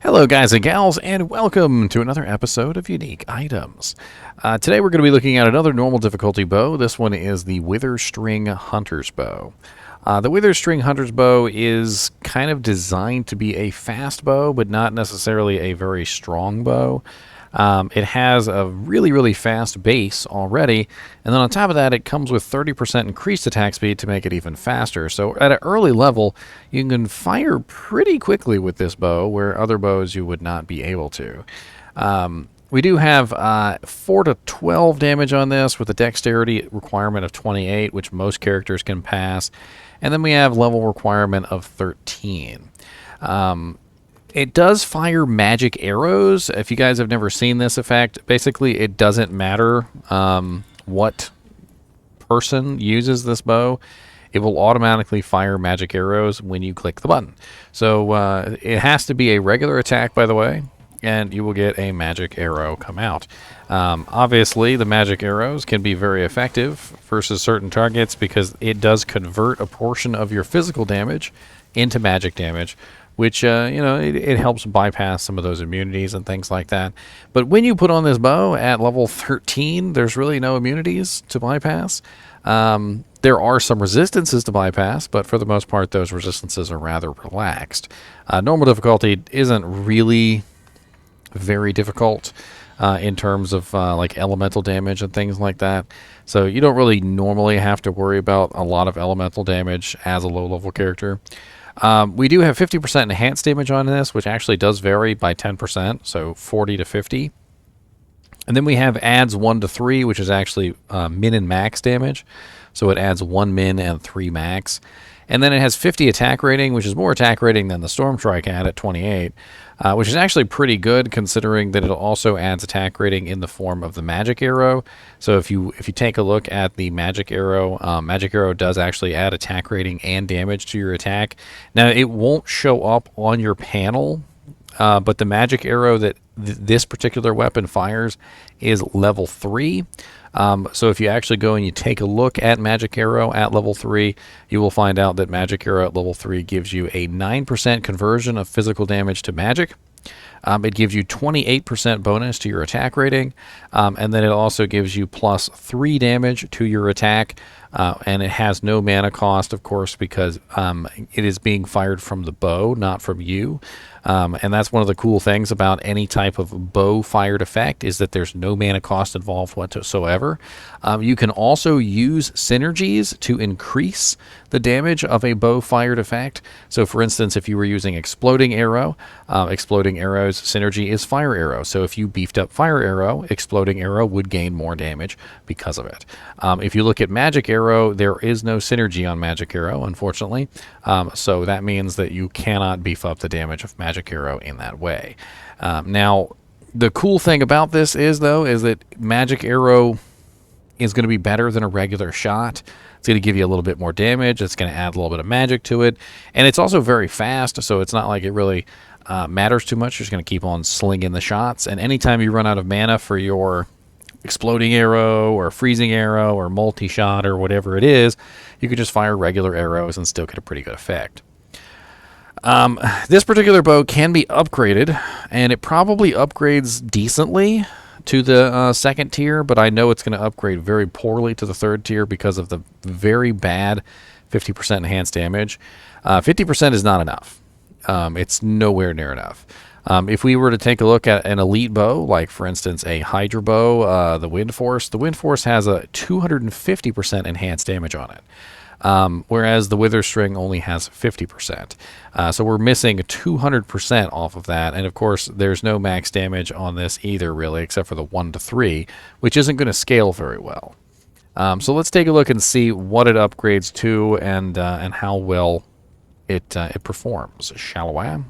Hello guys and gals, and welcome to another episode of Unique Items. Today we're going to be looking at another normal difficulty bow. This one is the Witherstring Hunter's Bow. The Witherstring Hunter's Bow is kind of designed to be a fast bow, but not necessarily a very strong bow. It has a really fast base already, and then on top of that it comes with 30% increased attack speed to make it even faster. So at an early level you can fire pretty quickly with this bow where other bows you would not be able to. We do have 4 to 12 damage on this with a dexterity requirement of 28, which most characters can pass, and then we have level requirement of 13. It does fire magic arrows. If you guys have never seen this effect, basically it doesn't matter what person uses this bow. It will automatically fire magic arrows when you click the button. So it has to be a regular attack, by the way, and you will get a magic arrow come out. Obviously, the magic arrows can be very effective versus certain targets because it does convert a portion of your physical damage into magic damage, which, it helps bypass some of those immunities and things like that. But when you put on this bow at level 13, there's really no immunities to bypass. There are some resistances to bypass, but for the most part, those resistances are rather relaxed. Normal difficulty isn't really very difficult in terms of like elemental damage and things like that. So you don't really normally have to worry about a lot of elemental damage as a low-level character. We do have 50% enhanced damage on this, which actually does vary by 10%, so 40 to 50. And then we have adds 1 to 3, which is actually min and max damage. So it adds 1 min and 3 max. And then it has 50 attack rating, which is more attack rating than the Storm Strike had at 28, which is actually pretty good considering that it also adds attack rating in the form of the magic arrow. So if you take a look at the magic arrow does actually add attack rating and damage to your attack. Now it won't show up on your panel, but the magic arrow that this particular weapon fires is level 3. So if you actually go and you take a look at Magic Arrow at level 3, you will find out that Magic Arrow at level 3 gives you a 9% conversion of physical damage to magic. It gives you 28% bonus to your attack rating, and then it also gives you plus 3 damage to your attack, and it has no mana cost, of course, because it is being fired from the bow, not from you. And that's one of the cool things about any type of bow-fired effect is that there's no mana cost involved whatsoever. You can also use synergies to increase the damage of a bow-fired effect. So, for instance, if you were using Exploding Arrow, Exploding Arrow's synergy is Fire Arrow. So if you beefed up Fire Arrow, Exploding Arrow would gain more damage because of it. If you look at Magic Arrow, there is no synergy on Magic Arrow, unfortunately. So that means that you cannot beef up the damage of Magic Arrow in that way. Now, the cool thing about this is that Magic Arrow is going to be better than a regular shot. It's going to give you a little bit more damage. It's going to add a little bit of magic to it. And it's also very fast, so it's not like it really matters too much. You're just going to keep on slinging the shots. And anytime you run out of mana for your Exploding Arrow or Freezing Arrow or multi-shot or whatever it is, you can just fire regular arrows and still get a pretty good effect. This particular bow can be upgraded, and it probably upgrades decently to the second tier, but I know it's going to upgrade very poorly to the third tier because of the very bad 50% enhanced damage. 50% is not enough. It's nowhere near enough. If we were to take a look at an elite bow, like for instance a Hydra bow, the Wind Force has a 250% enhanced damage on it. Whereas the Witherstring only has 50%. So we're missing 200% off of that, and of course there's no max damage on this either, really, except for the 1 to 3, which isn't going to scale very well. So let's take a look and see what it upgrades to and how well it performs, shall we?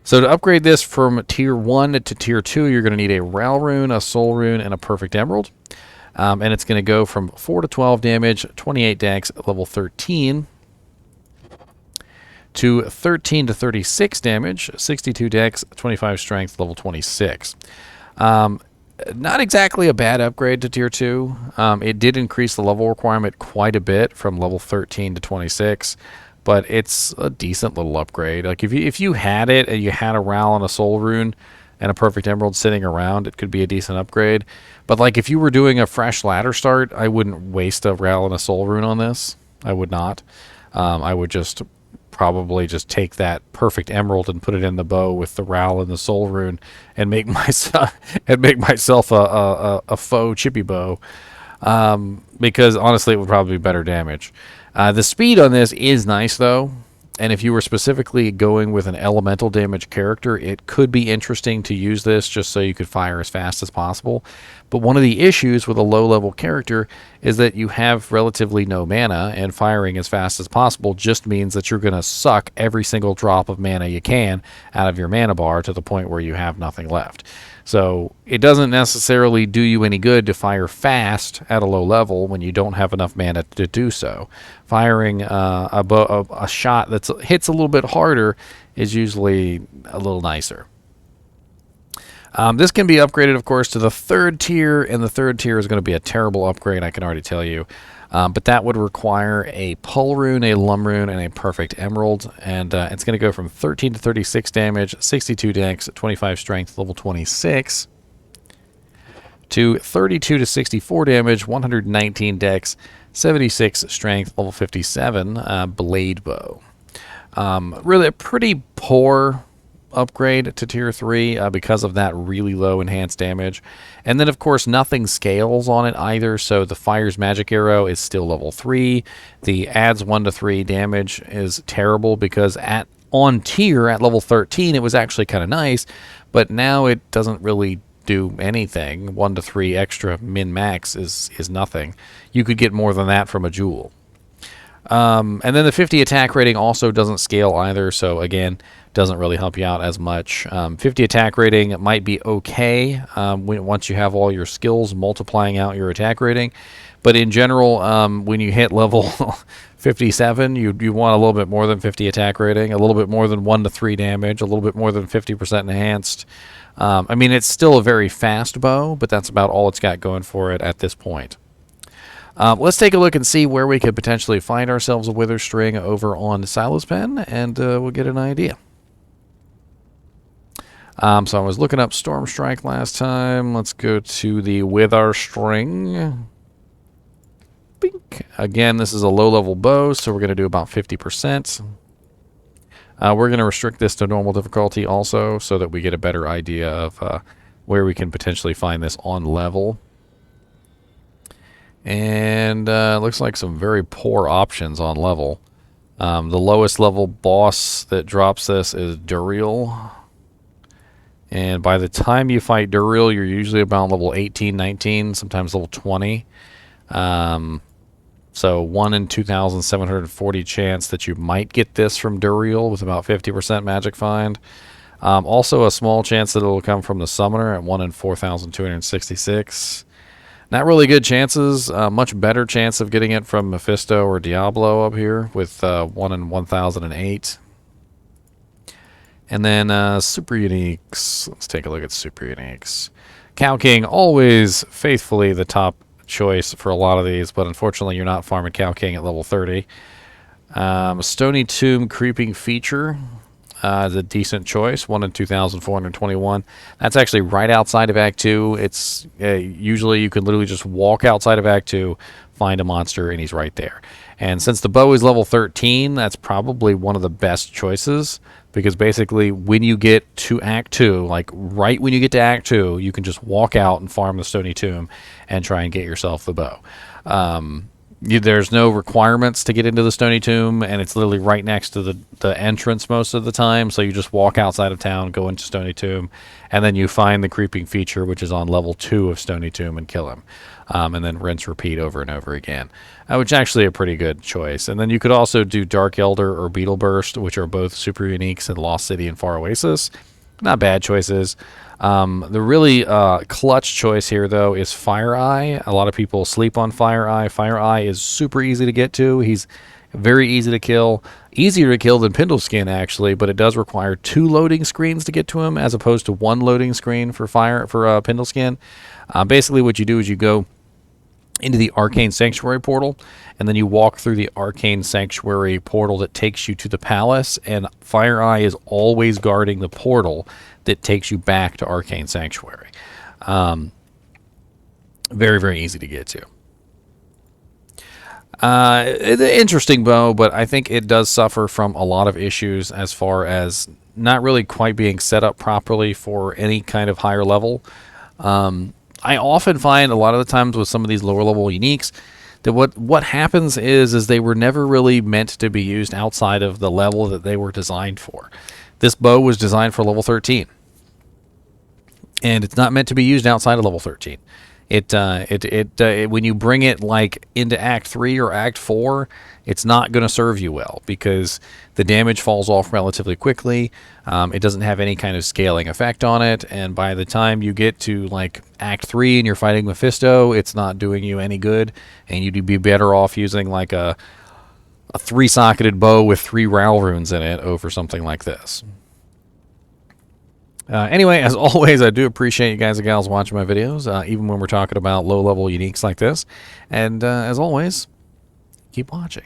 So to upgrade this from Tier 1 to Tier 2, you're going to need a Ral Rune, a Soul Rune, and a Perfect Emerald. And it's going to go from 4 to 12 damage, 28 dex, level 13, to 13 to 36 damage, 62 dex, 25 strength, level 26. Not exactly a bad upgrade to Tier 2. It did increase the level requirement quite a bit from level 13 to 26. but it's a decent little upgrade. Like if you had it and you had a Ral and a Soul Rune and a Perfect Emerald sitting around, it could be a decent upgrade. But like if you were doing a fresh ladder start, I wouldn't waste a Ral and a Soul Rune on this. I would not. I would just probably just take that Perfect Emerald and put it in the bow with the Ral and the Soul Rune and make myself a faux chippy bow. Because honestly, it would probably be better damage. The speed on this is nice though. And if you were specifically going with an elemental damage character, it could be interesting to use this just so you could fire as fast as possible. But one of the issues with a low-level character is that you have relatively no mana, and firing as fast as possible just means that you're going to suck every single drop of mana you can out of your mana bar to the point where you have nothing left. So it doesn't necessarily do you any good to fire fast at a low level when you don't have enough mana to do so. Firing a shot that hits a little bit harder is usually a little nicer. This can be upgraded, of course, to the 3rd tier, and the 3rd tier is going to be a terrible upgrade, I can already tell you. But that would require a Pull Rune, a Lum Rune, and a Perfect Emerald. And it's going to go from 13 to 36 damage, 62 dex, 25 strength, level 26, to 32 to 64 damage, 119 dex, 76 strength, level 57, Blade Bow. Really a pretty poor upgrade to tier 3 because of that really low enhanced damage. And then of course nothing scales on it either, so the Fire's Magic Arrow is still level 3. The adds 1 to 3 damage is terrible because on tier at level 13 it was actually kind of nice, but now it doesn't really do anything. 1 to 3 extra min max is nothing. You could get more than that from a jewel. And then the 50 attack rating also doesn't scale either, so again, doesn't really help you out as much. 50 attack rating might be okay once you have all your skills multiplying out your attack rating, but in general, when you hit level 57, you want a little bit more than 50 attack rating, a little bit more than 1 to 3 damage, a little bit more than 50% enhanced. I mean, it's still a very fast bow, but that's about all it's got going for it at this point. Let's take a look and see where we could potentially find ourselves a Witherstring over on Silas Pen, and we'll get an idea. So I was looking up Storm Strike last time. Let's go to the Witherstring. Bink. Again, this is a low-level bow, so we're going to do about 50%. We're going to restrict this to normal difficulty also, so that we get a better idea of where we can potentially find this on level. And looks like some very poor options on level. The lowest level boss that drops this is Duriel. And by the time you fight Duriel, you're usually about level 18, 19, sometimes level 20. So 1 in 2,740 chance that you might get this from Duriel with about 50% magic find. Also a small chance that it will come from the Summoner at 1 in 4,266. Not really good chances. Much better chance of getting it from Mephisto or Diablo up here with 1 in 1,008. And then Super Uniques. Let's take a look at Super Uniques. Cow King, always faithfully the top choice for a lot of these, but unfortunately you're not farming Cow King at level 30. Stony Tomb Creeping Feature is a decent choice, 1 in 2,421. That's actually right outside of Act 2. It's usually you can literally just walk outside of Act 2, find a monster, and he's right there. And since the bow is level 13, that's probably one of the best choices, because basically when you get to Act 2, like right when you get to Act 2, you can just walk out and farm the Stony Tomb and try and get yourself the bow. There's no requirements to get into the Stony Tomb, and it's literally right next to the entrance most of the time, so you just walk outside of town, go into Stony Tomb, and then you find the Creeping Feature, which is on level 2 of Stony Tomb, and kill him. And then rinse, repeat over and over again, which is actually a pretty good choice. And then you could also do Dark Elder or Beetle Burst, which are both super uniques in Lost City and Far Oasis. Not bad choices. The really clutch choice here, though, is Fire Eye. A lot of people sleep on Fire Eye. Fire Eye is super easy to get to. He's very easy to kill. Easier to kill than Pindleskin, actually, but it does require 2 loading screens to get to him, as opposed to 1 loading screen for Pindleskin. Basically, what you do is you go into the Arcane Sanctuary portal, and then you walk through the Arcane Sanctuary portal that takes you to the palace, and Fire Eye is always guarding the portal that takes you back to Arcane Sanctuary. Very, very easy to get to. It's an interesting bow, but I think it does suffer from a lot of issues as far as not really quite being set up properly for any kind of higher level. I often find a lot of the times with some of these lower level uniques that what happens is they were never really meant to be used outside of the level that they were designed for. This bow was designed for level 13, and it's not meant to be used outside of level 13. When you bring it like into Act 3 or Act 4, it's not going to serve you well because the damage falls off relatively quickly. It doesn't have any kind of scaling effect on it, and by the time you get to like Act 3 and you're fighting Mephisto, it's not doing you any good, and you'd be better off using like a 3-socketed bow with 3 Ral runes in it over something like this. Anyway, as always, I do appreciate you guys and gals watching my videos, even when we're talking about low-level uniques like this. And as always, keep watching.